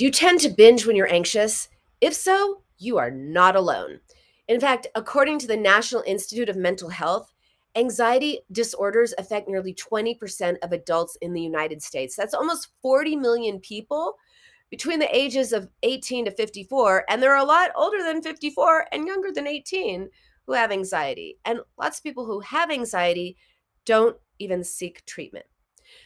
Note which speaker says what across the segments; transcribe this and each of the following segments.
Speaker 1: Do you tend to binge when you're anxious? If so, you are not alone. In fact, according to the National Institute of Mental Health, anxiety disorders affect nearly 20% of adults in the United States. That's almost 40 million people between the ages of 18 to 54, and there are a lot older than 54 and younger than 18 who have anxiety. And lots of people who have anxiety don't even seek treatment.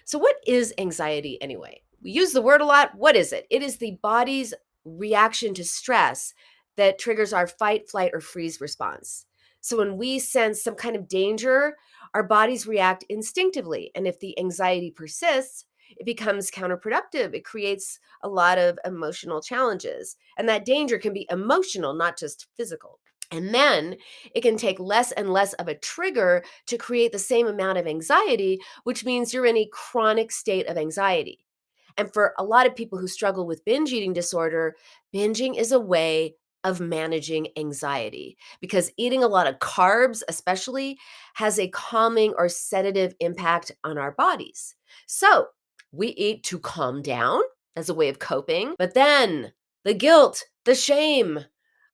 Speaker 1: So, what is anxiety anyway? We use the word a lot. What is it? It is the body's reaction to stress that triggers our fight, flight, or freeze response. So, when we sense some kind of danger, our bodies react instinctively. And if the anxiety persists, it becomes counterproductive. It creates a lot of emotional challenges. And that danger can be emotional, not just physical. And then it can take less and less of a trigger to create the same amount of anxiety, which means you're in a chronic state of anxiety. And for a lot of people who struggle with binge eating disorder, binging is a way of managing anxiety because eating a lot of carbs, especially, has a calming or sedative impact on our bodies. So we eat to calm down as a way of coping, but then the guilt, the shame,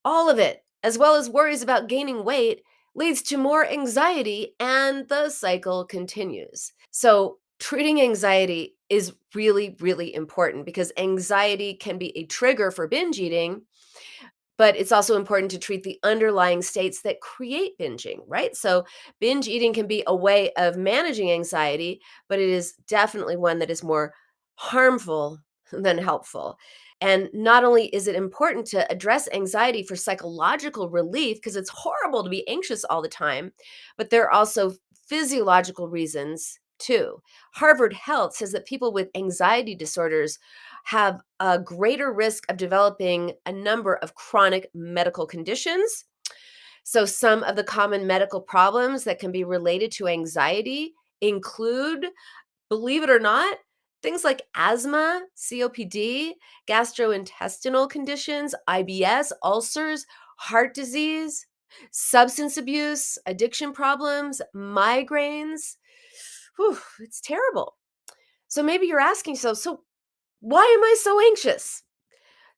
Speaker 1: all of it, as well as worries about gaining weight, leads to more anxiety and the cycle continues. So, treating anxiety is really, really important because anxiety can be a trigger for binge eating, but it's also important to treat the underlying states that create binging, right? So, binge eating can be a way of managing anxiety, but it is definitely one that is more harmful than helpful. And not only is it important to address anxiety for psychological relief, because it's horrible to be anxious all the time, but there are also physiological reasons too. Harvard Health says that people with anxiety disorders have a greater risk of developing a number of chronic medical conditions. So, some of the common medical problems that can be related to anxiety include, believe it or not, things like asthma, COPD, gastrointestinal conditions, IBS, ulcers, heart disease, substance abuse, addiction problems, migraines. Whew, it's terrible. So maybe you're asking yourself, so why am I so anxious?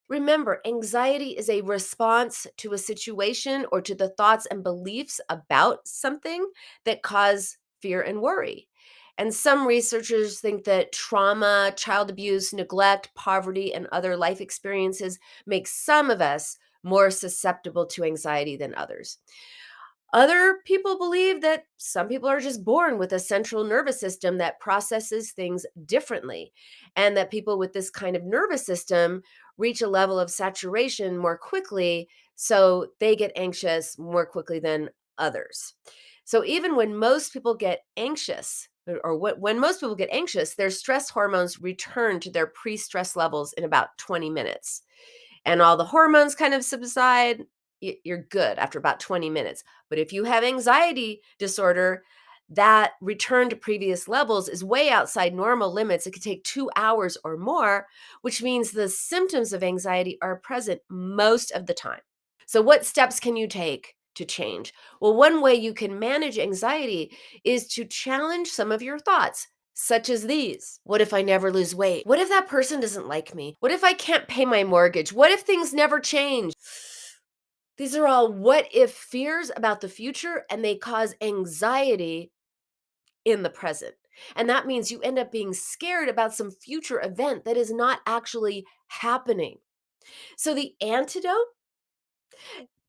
Speaker 1: Remember, anxiety is a response to a situation or to the thoughts and beliefs about something that cause fear and worry. And some researchers think that trauma, child abuse, neglect, poverty, and other life experiences make some of us more susceptible to anxiety than others. Other people believe that some people are just born with a central nervous system that processes things differently, and that people with this kind of nervous system reach a level of saturation more quickly, so they get anxious more quickly than others. So even when most people get anxious, when most people get anxious, their stress hormones return to their pre-stress levels in about 20 minutes, and all the hormones kind of subside. You're good after about 20 minutes. But if you have anxiety disorder, that return to previous levels is way outside normal limits. It could take 2 hours or more, which means the symptoms of anxiety are present most of the time. So, what steps can you take to change? Well, one way you can manage anxiety is to challenge some of your thoughts, such as these. What if I never lose weight? What if that person doesn't like me? What if I can't pay my mortgage? What if things never change? These are all what if fears about the future, and they cause anxiety in the present. And that means you end up being scared about some future event that is not actually happening. So, the antidote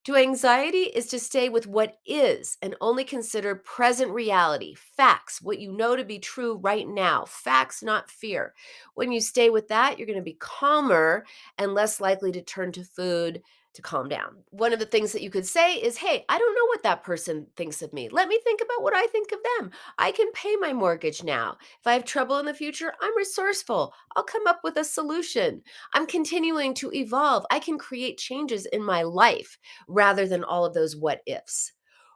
Speaker 1: to anxiety is to stay with what is and only consider present reality, facts, what you know to be true right now, facts, not fear. When you stay with that, you're going to be calmer and less likely to turn to food to calm down. One of the things that you could say is, hey, I don't know what that person thinks of me. Let me think about what I think of them. I can pay my mortgage now. If I have trouble in the future, I'm resourceful. I'll come up with a solution. I'm continuing to evolve. I can create changes in my life rather than all of those what ifs.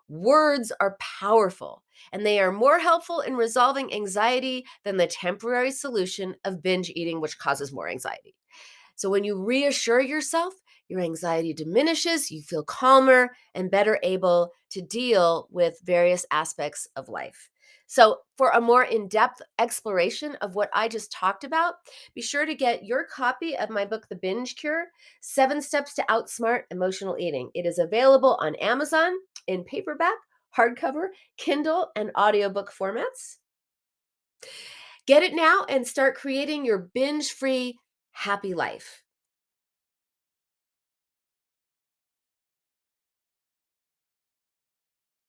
Speaker 1: Words are powerful, and they are more helpful in resolving anxiety than the temporary solution of binge eating, which causes more anxiety. So, when you reassure yourself, your anxiety diminishes, you feel calmer and better able to deal with various aspects of life. So, for a more in depth exploration of what I just talked about, be sure to get your copy of my book, The Binge Cure 7 Steps to Outsmart Emotional Eating. It is available on Amazon in paperback, hardcover, Kindle, and audiobook formats. Get it now and start creating your binge free, happy life.